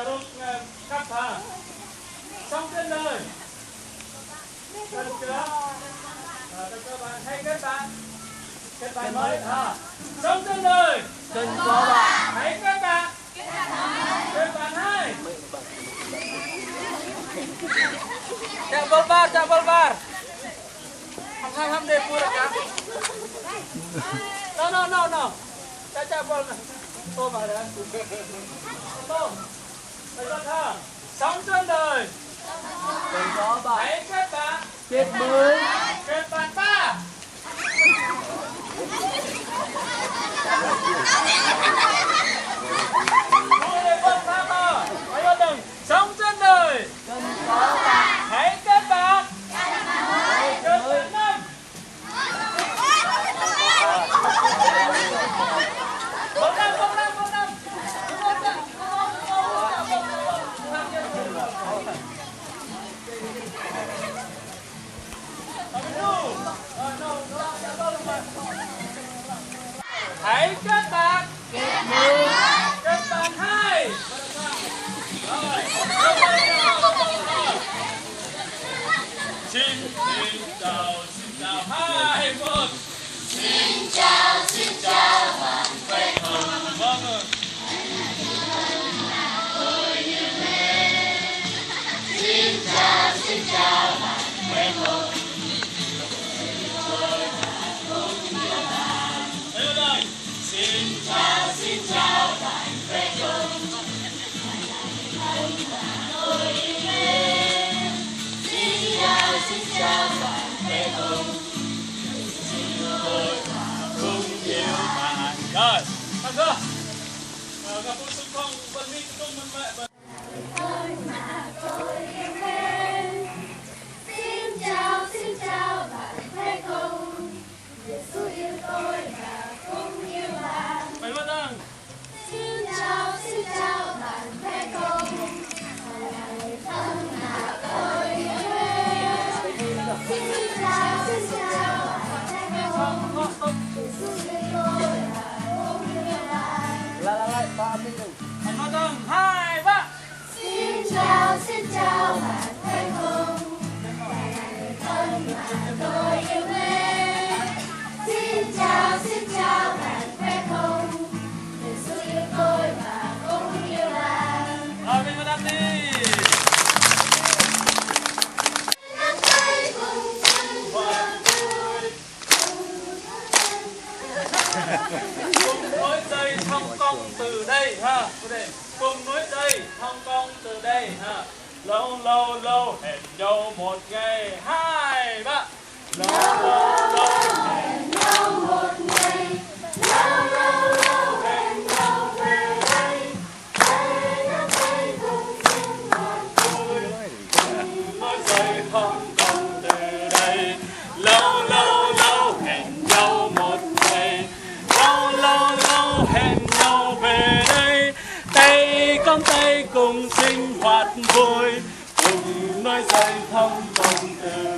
rút cắp hả? Sống trên đời. Được chưa? Các bạn hãy kết bạn mới hả? Sống trên đời. Cần có bạn. Hãy kết bạn. Kết bạn hai. Cak Bolbar. Ham deh pura kak. No. Cak Bolbar. Tô mà đã. Tô. Bây giờ thở. Sống trên đời. Cần có bạn. Hãy kết bạn. Kết mới. Kết bạn ba. Sống trên đời. Cần có bạn. Hãy kết bạn. Kết bạn năm. Bốn năm. Hãy kết bạn. Kết bạn hai. Rồi. Xin chào 2 1. Xin chào bạn khỏe không? Vâng ạ. Xin chào bạn khỏe không? Đây rồi. Xin chào bạn khỏe không? Xin chào bạn khỏe không? Tôi cũng yêu bạn. Rồi, ăn chưa? Gặp cô xung phong Vân Minh Trung Vân Mẹ. Xin chào bạn khỏe không? Giêsu yêu tôi và cũng yêu bạn. Mày bắt đầu. Xin chào bạn khỏe không? Ngày thân mà tôi yêu em. Xin chào bạn khỏe không? Giêsu yêu tôi và cũng yêu bạn. Lại ba mươi rồi. Mày bắt đầu. 2 3. Xin chào bạn khỏe không? Ngày thân mà tôi yêu em. Xin chào bạn khỏe không? Giêsu yêu tôi và cũng yêu bạn. Rồi mình bắt đầu đi. Nắm tay cùng xuân vang vui. Cùng nối dây thong cong từ đây ha. Cùng nối dây thong cong từ đây ha. Lâu hẹn nhau một ngày. 2 3. Lâu hẹn nhau một ngày. Lâu hẹn nhau về đây. Hãy nắm tay cùng sinh hoạt vui. nối dây thong cong từ đây. Lâu hẹn nhau một ngày. Lâu hẹn nhau về đây. Tay trong tay cùng sinh hoạt vui. Cùng nối dây thong cong từ